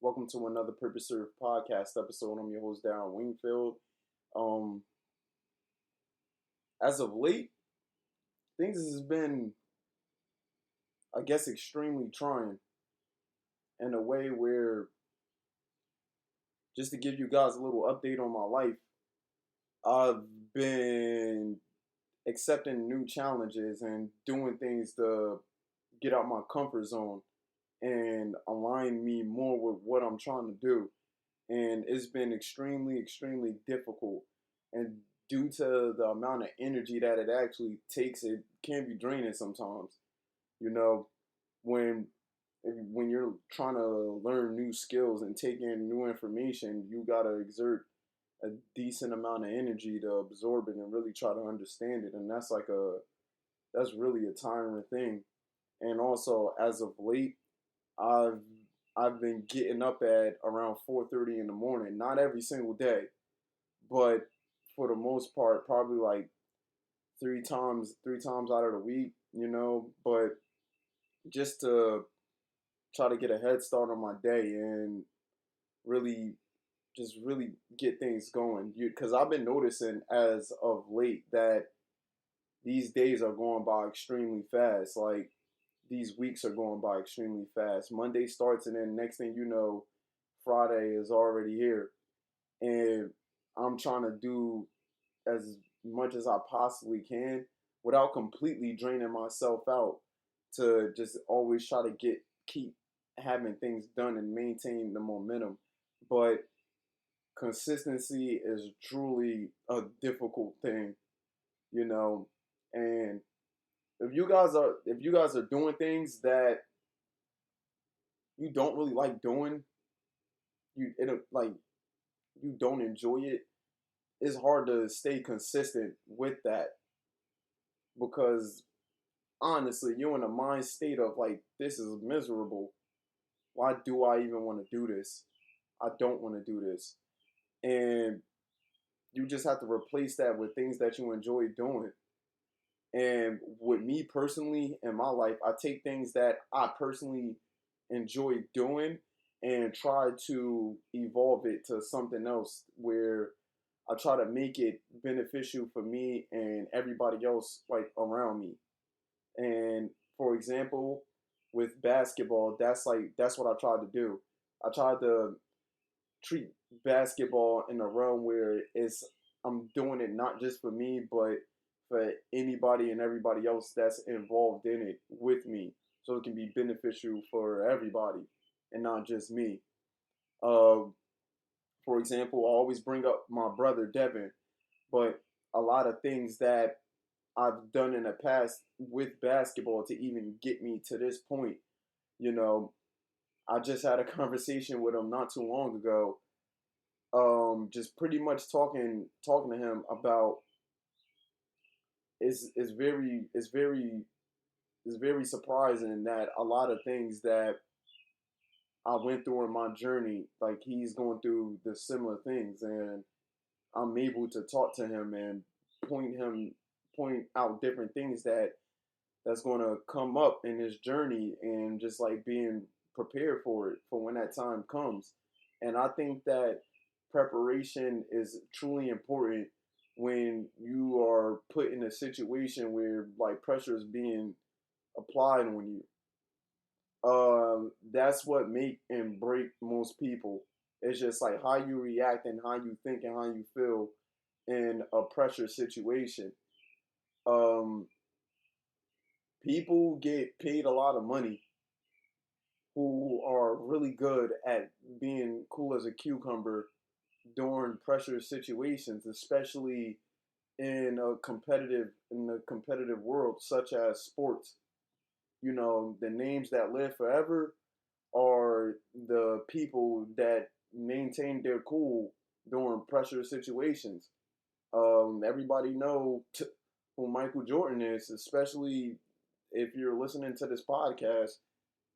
Welcome to another Purpose Served podcast episode. I'm your host, Darren Wingfield. Um, as of late, things has been, I guess, extremely trying in a way where, just to give you guys a little update on my life, I've been accepting new challenges and doing things to get out my comfort zone and align me more with what I'm trying to do. And it's been extremely difficult. And due to the amount of energy that it actually takes, it can be draining sometimes. You know, when when you're trying to learn new skills and take in new information, you gotta exert a decent amount of energy to absorb it and really try to understand it. And that's really a tiring thing. And also, as of late, I've I've been getting up at around 4:30 in the morning. Not every single day, but for the most part, probably like three times out of the week. But just to try to get a head start on my day and really just really get things going. Because I've been noticing as of late that these days are going by extremely fast. Like these weeks are going by extremely fast. Monday starts, and then next thing you know, Friday is already here. And I'm trying to do as much as I possibly can without completely draining myself out to just always try to keep having things done and maintain the momentum. But consistency is truly a difficult thing, you know. And if you guys are doing things that you don't really like doing, you don't enjoy it, it's hard to stay consistent with that because honestly, you're in a mind state of like, this is miserable. Why do I even want to do this? I don't want to do this. And you just have to replace that with things that you enjoy doing. And with me personally in my life, I take things that I personally enjoy doing and try to evolve it to something else where I try to make it beneficial for me and everybody else like around me. And for example, with basketball, that's what I tried to do. I tried to treat basketball in a realm where I'm doing it not just for me, but for anybody and everybody else that's involved in it with me, so it can be beneficial for everybody and not just me. Uh, for example, I always bring up my brother Devin, but a lot of things that I've done in the past with basketball to even get me to this point, you know, I just had a conversation with him not too long ago, just pretty much talking to him about is very it's very surprising that a lot of things that I went through in my journey, like he's going through the similar things, and I'm able to talk to him and point out different things that's going to come up in his journey, and just like being prepared for it for when that time comes. And I think that preparation is truly important when you are put in a situation where like pressure is being applied on you. That's what make and break most people. It's just like how you react and how you think and how you feel in a pressure situation. Um, People get paid a lot of money who are really good at being cool as a cucumber during pressure situations, especially in a competitive world such as sports. The names that live forever are the people that maintain their cool during pressure situations. Everybody know who Michael Jordan is, especially if you're listening to this podcast,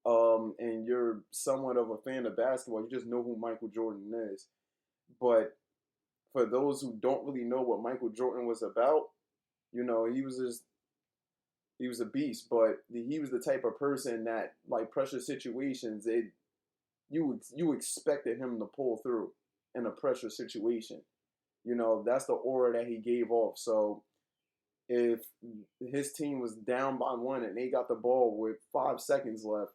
and you're somewhat of a fan of basketball. You just know who Michael Jordan is. But for those who don't really know what Michael Jordan was about, he was a beast. But he was the type of person that, like, pressure situations, it you expected him to pull through in a pressure situation. You know, that's the aura that he gave off. So if his team was down by one and they got the ball with 5 seconds left,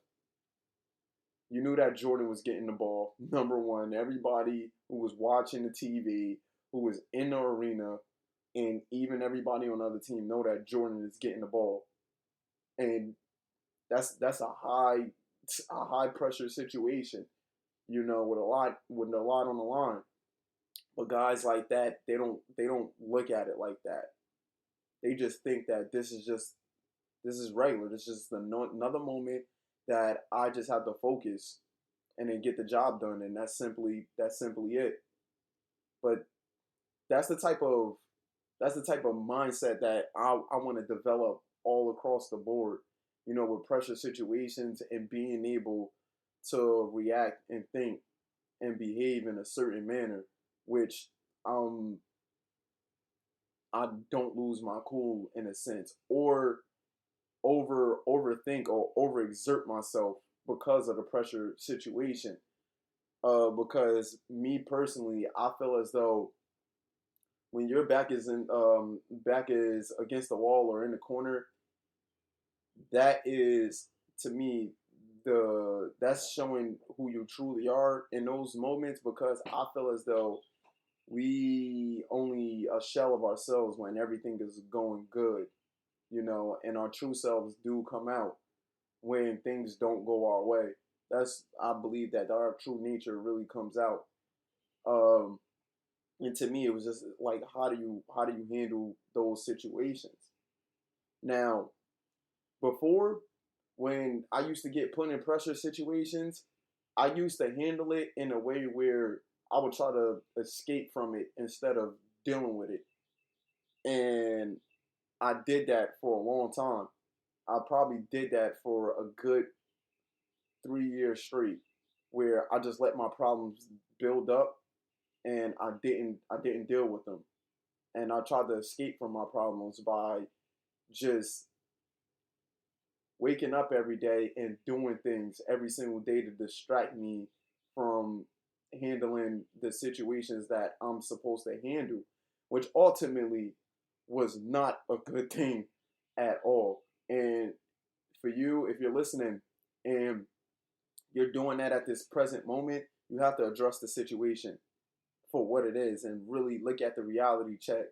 you knew that Jordan was getting the ball. Number one, everybody who was watching the TV, who was in the arena, and even everybody on the other team know that Jordan is getting the ball. And that's a high pressure situation, you know, with a lot on the line. But guys like that, they don't look at it like that. They just think that this is regular. This is just another moment that I just have to focus and then get the job done, and that's simply it. But that's the type of mindset that I want to develop all across the board, you know, with pressure situations and being able to react and think and behave in a certain manner, which I don't lose my cool in a sense, or overthink or overexert myself because of the pressure situation. Because me personally, I feel as though when your back is against the wall or in the corner, that is, to me, that's showing who you truly are in those moments, because I feel as though we only a shell of ourselves when everything is going good, you know, and our true selves do come out when things don't go our way. I believe that our true nature really comes out. Um, and to me, it was just like, how do you handle those situations? Now, before, when I used to get put in pressure situations, I used to handle it in a way where I would try to escape from it instead of dealing with it. And I did that for a long time. I probably did that for a good 3 years straight, where I just let my problems build up and I didn't deal with them. And I tried to escape from my problems by just waking up every day and doing things every single day to distract me from handling the situations that I'm supposed to handle, which ultimately was not a good thing at all. And for you, if you're listening and you're doing that at this present moment, you have to address the situation for what it is and really look at the reality check.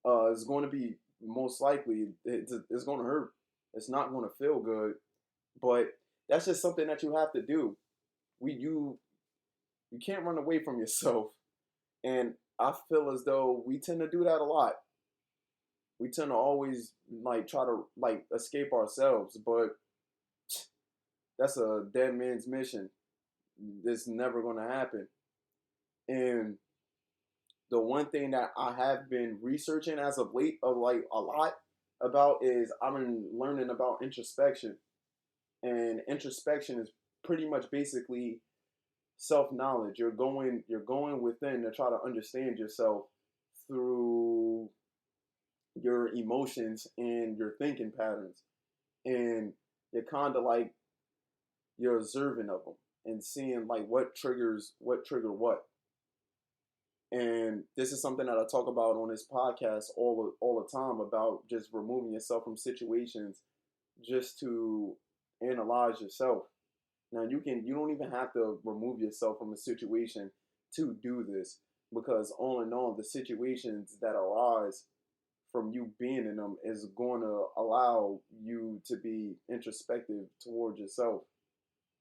It's going to be, most likely, it's going to hurt. It's not going to feel good, but that's just something that you have to do. You can't run away from yourself, and I feel as though we tend to do that a lot. We tend to always like try to like escape ourselves, but that's a dead man's mission. It's never going to happen. And the one thing that I have been researching as of late, of like a lot about, is I've been learning about introspection. And introspection is pretty much basically self-knowledge. You're going within to try to understand yourself through your emotions and your thinking patterns. And you're kind of like, you're observant of them and seeing like what trigger what. And this is something that I talk about on this podcast all the time, about just removing yourself from situations just to analyze yourself. Now you don't even have to remove yourself from a situation to do this, because all in all, the situations that arise from you being in them is going to allow you to be introspective towards yourself.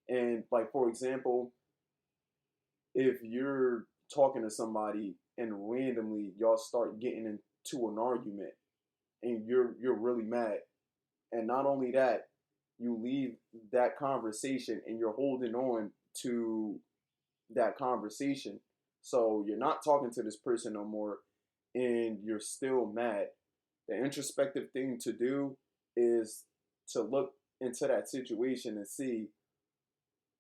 And like, for example, if you're talking to somebody and randomly y'all start getting into an argument and you're really mad, and not only that, you leave that conversation and you're holding on to that conversation, so you're not talking to this person no more and you're still mad. The introspective thing to do is to look into that situation and see,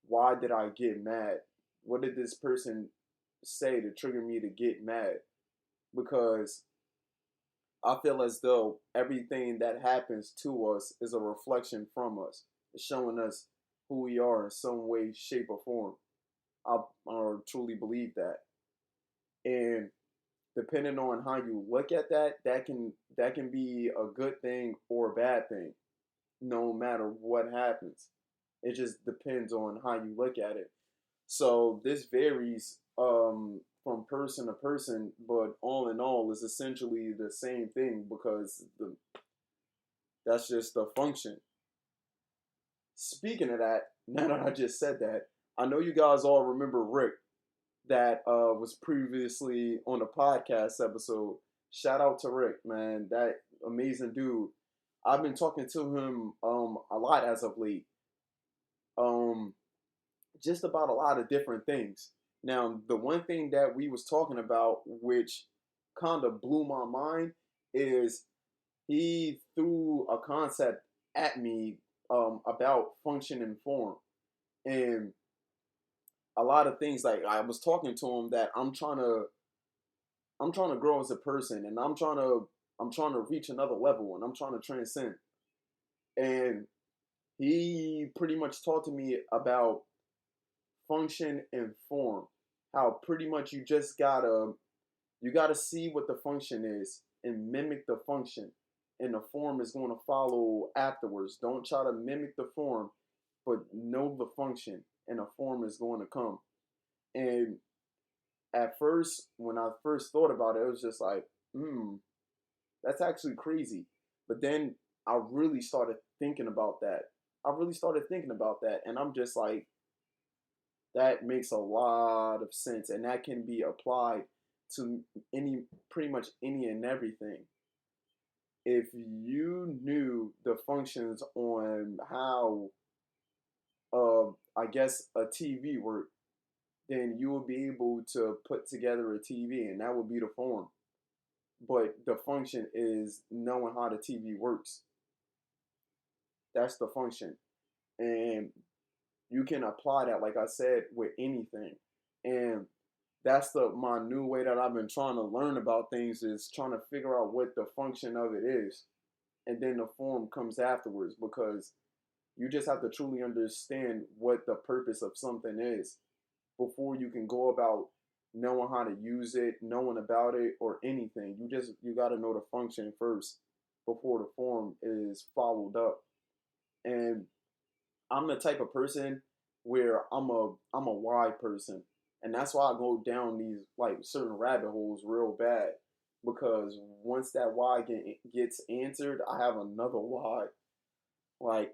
why did I get mad? What did this person say to trigger me to get mad? Because I feel as though everything that happens to us is a reflection from us. It's showing us who we are in some way, shape, or form. I truly believe that. And depending on how you look at that, that can be a good thing or a bad thing, no matter what happens. It just depends on how you look at it. So this varies from person to person, but all in all, is essentially the same thing because that's just the function. Speaking of that, now that I just said that, I know you guys all remember Rick that was previously on a podcast episode. Shout out to Rick, man, that amazing dude. I've been talking to him a lot as of late. Um, just about a lot of different things. Now, the one thing that we was talking about, which kind of blew my mind, is he threw a concept at me about function and form, and a lot of things. Like I was talking to him that I'm trying to grow as a person, and I'm trying to reach another level, and I'm trying to transcend. And he pretty much taught to me about function and form. How pretty much you gotta see what the function is and mimic the function, and the form is going to follow afterwards. Don't try to mimic the form, but know the function, and the form is going to come. And at first, when I first thought about it, it was just like, that's actually crazy. But then I really started thinking about that. And I'm just like, that makes a lot of sense, and that can be applied to pretty much any and everything. If you knew the functions on how, I guess, a TV worked, then you would be able to put together a TV, and that would be the form. But the function is knowing how the TV works. That's the function, and you can apply that, like I said, with anything. And that's my new way that I've been trying to learn about things, is trying to figure out what the function of it is, and then the form comes afterwards, because you just have to truly understand what the purpose of something is before you can go about knowing how to use it, knowing about it, or anything. You got to know the function first before the form is followed up. And I'm the type of person where I'm a why person, and that's why I go down these like certain rabbit holes real bad, because once that why gets answered, I have another why. Like,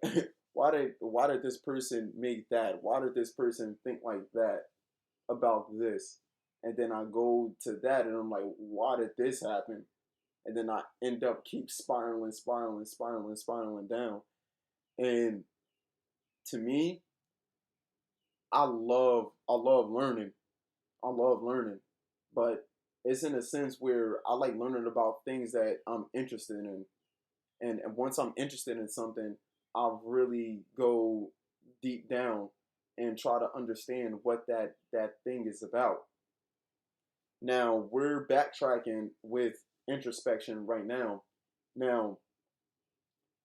why did this person make that? Why did this person think like that about this? And then I go to that, and I'm like, why did this happen? And then I end up keep spiraling, spiraling, spiraling, spiraling down. And to me, I love learning. I love learning, but it's in a sense where I like learning about things that I'm interested in, and once I'm interested in something, I really go deep down and try to understand what that thing is about. Now we're backtracking with introspection right now. Now,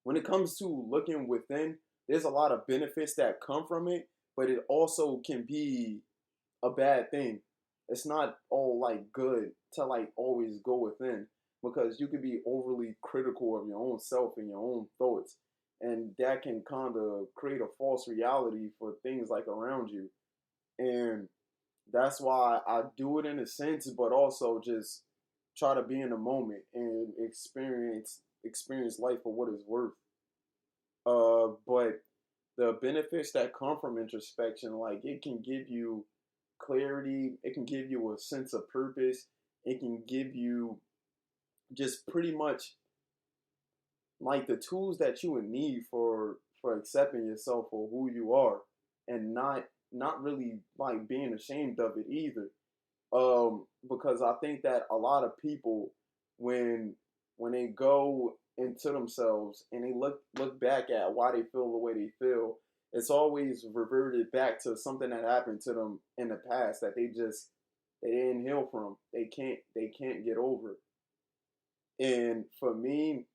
when it comes to looking within, there's a lot of benefits that come from it, but it also can be a bad thing. It's not all like good to like always go within, because you could be overly critical of your own self and your own thoughts, and that can kind of create a false reality for things like around you. And that's why I do it in a sense, but also just try to be in the moment and experience life for what it's worth. But the benefits that come from introspection, like it can give you clarity, it can give you a sense of purpose, it can give you just pretty much like the tools that you would need for accepting yourself for who you are, and not really like being ashamed of it either. Because I think that a lot of people, when they go into themselves and they look back at why they feel the way they feel, it's always reverted back to something that happened to them in the past that they didn't heal from. They can't get over. And for me,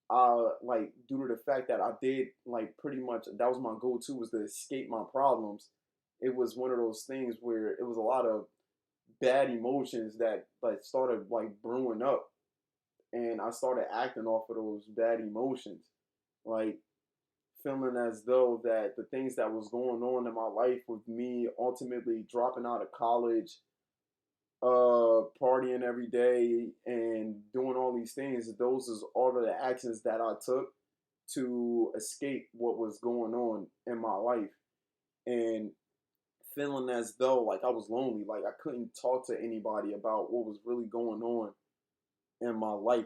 like due to the fact that I did like pretty much, that was my go-to, was to escape my problems. it was one of those things where it was a lot of bad emotions that like started like brewing up, and I started acting off of those bad emotions, like feeling as though that the things that was going on in my life with me ultimately dropping out of college, partying every day and doing all these things, those is all of the actions that I took to escape what was going on in my life. And feeling as though like I was lonely, like I couldn't talk to anybody about what was really going on in my life.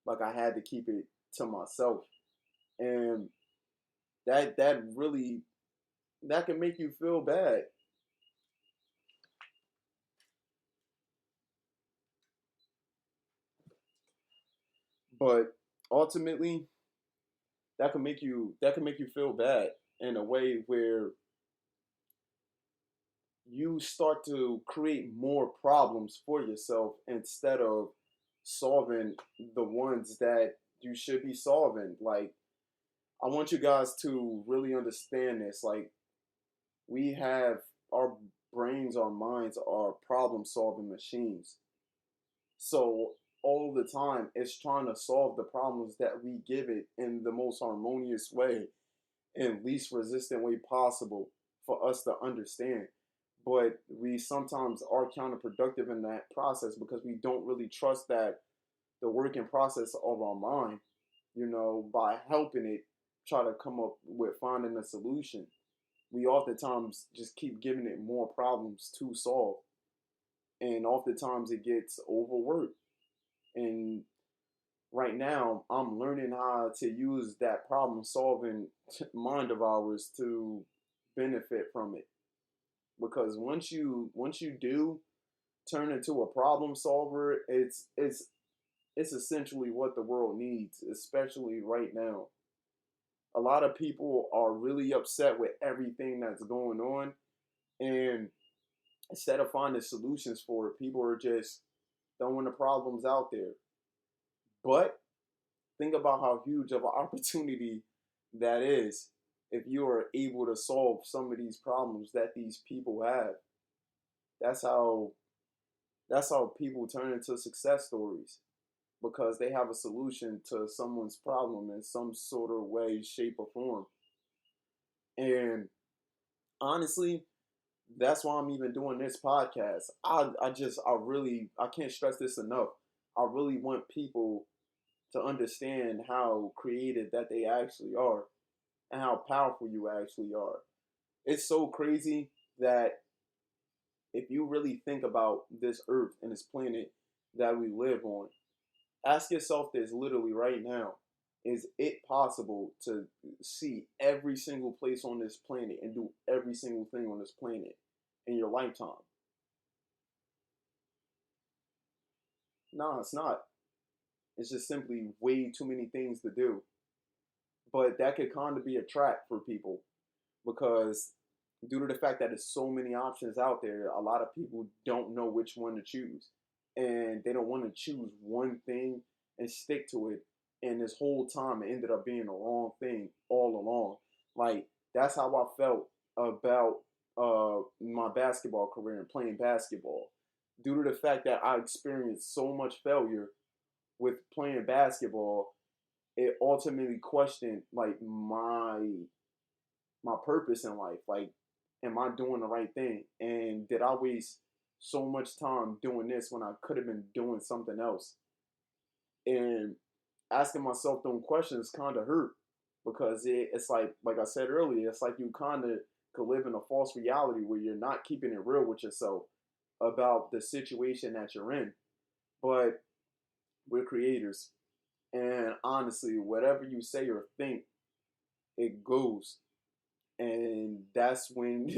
Like I had to keep it to myself. And that really, that can make you feel bad. But ultimately, that can make you feel bad in a way where you start to create more problems for yourself instead of solving the ones that you should be solving. Like, I want you guys to really understand this. Like, we have our brains, our minds are problem solving machines. So, all the time, it's trying to solve the problems that we give it in the most harmonious way and least resistant way possible for us to understand. But we sometimes are counterproductive in that process because we don't really trust that the working process of our mind, by helping it try to come up with finding a solution. We oftentimes just keep giving it more problems to solve. And oftentimes it gets overworked. And right now, I'm learning how to use that problem solving mind of ours to benefit from it. Because once you do turn into a problem solver, it's essentially what the world needs, especially right now. A lot of people are really upset with everything that's going on, and instead of finding solutions for it, people are just throwing the problems out there. But think about how huge of an opportunity that is if you are able to solve some of these problems that these people have. That's how that's how people turn into success stories because they have a solution to someone's problem in some sort of way, shape, or form. And honestly, that's why I'm even doing this podcast. I can't stress this enough. I really want people to understand how creative that they actually are and how powerful you actually are. It's so crazy that if you really think about this earth and this planet that we live on, ask yourself this literally right now. Is it possible to see every single place on this planet and do every single thing on this planet in your lifetime? No, it's not. It's just simply way too many things to do. But that could kind of be a trap for people because due to the fact that there's so many options out there, a lot of people don't know which one to choose. And they don't want to choose one thing and stick to it. And this whole time it ended up being the wrong thing all along. Like that's how I felt about my basketball career and playing basketball. Due to the fact that I experienced so much failure with playing basketball, it ultimately questioned like my purpose in life. Like, am I doing the right thing? And did I waste so much time doing this when I could have been doing something else? And asking myself those questions kind of hurt because it's like I said earlier, it's like you kind of could live in a false reality where you're not keeping it real with yourself about the situation that you're in. But we're creators. And honestly, whatever you say or think, it goes. And that's when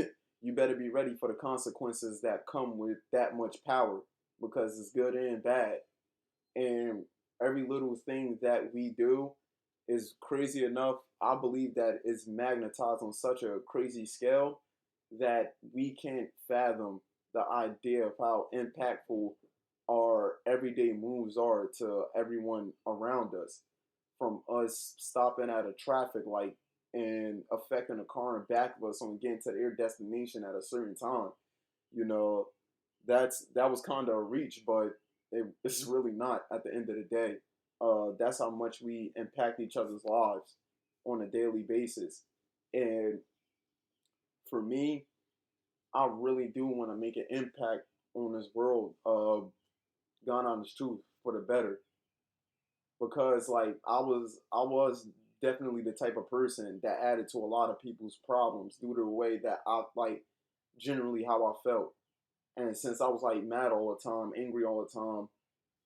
you better be ready for the consequences that come with that much power because it's good and bad. And every little thing that we do is crazy enough. I believe that it's magnetized on such a crazy scale that we can't fathom the idea of how impactful our everyday moves are to everyone around us. From us stopping at a traffic light and affecting the car in back of us on getting to their destination at a certain time. You know, that was kind of a reach, but it's really not at the end of the day. That's how much we impact each other's lives on a daily basis. And for me, I really do want to make an impact on this world. Gone on this truth for the better, because like I was definitely the type of person that added to a lot of people's problems due to the way that I like generally how I felt. And since I was like mad all the time, angry all the time,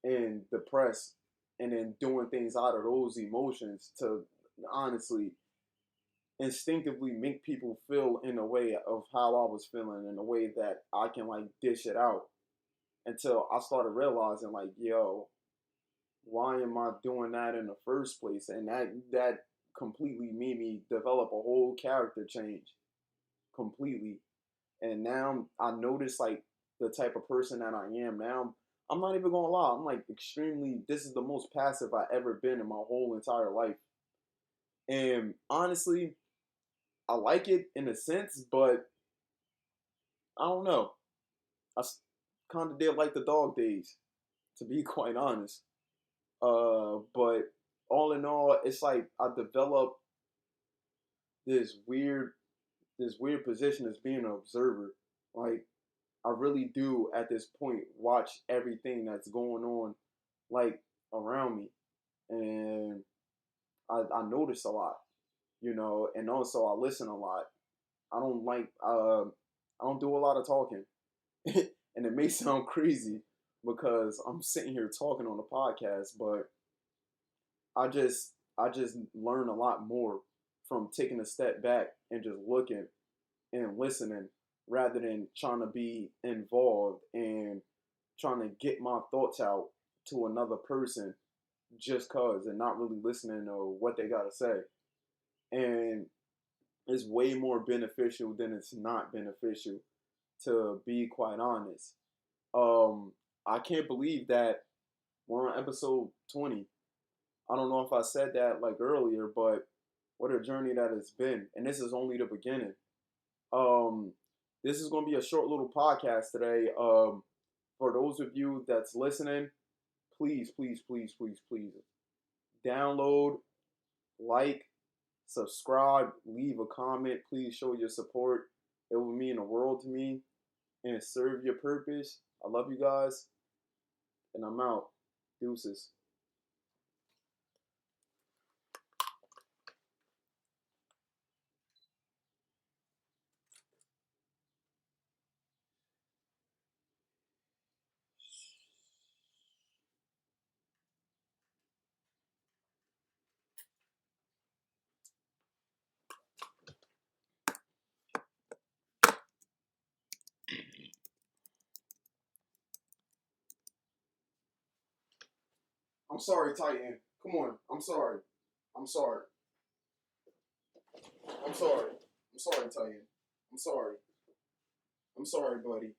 and depressed, and then doing things out of those emotions to honestly instinctively make people feel in a way of how I was feeling in a way that I can like dish it out until I started realizing like, yo, why am I doing that in the first place? And that completely made me develop a whole character change completely. And now I notice like the type of person that I am now. I'm not even gonna lie. I'm like extremely. This is the most passive I ever been in my whole entire life. And honestly, I like it in a sense, but I don't know. I kind of did like the dog days, to be quite honest. But all in all, it's like I developed this weird, this weird position as being an observer. Like I really do at this point watch everything that's going on, like around me, and I notice a lot, and also I listen a lot. I don't like, I don't do a lot of talking, and it may sound crazy because I'm sitting here talking on the podcast, but I just learn a lot more from taking a step back and just looking and listening rather than trying to be involved and trying to get my thoughts out to another person just cause and not really listening to what they gotta say. And it's way more beneficial than it's not beneficial, to be quite honest. Um, I can't believe that we're on episode 20. I don't know if I said that like earlier, but what a journey that has been. And this is only the beginning. Um, this is going to be a short little podcast today. For those of you that's listening, please, please, please, please, please download, like, subscribe, leave a comment. Please show your support. It will mean the world to me and serve your purpose. I love you guys, and I'm out. Deuces. I'm sorry, Titan. Come on. I'm sorry. I'm sorry. I'm sorry. I'm sorry, Titan. I'm sorry. I'm sorry, buddy.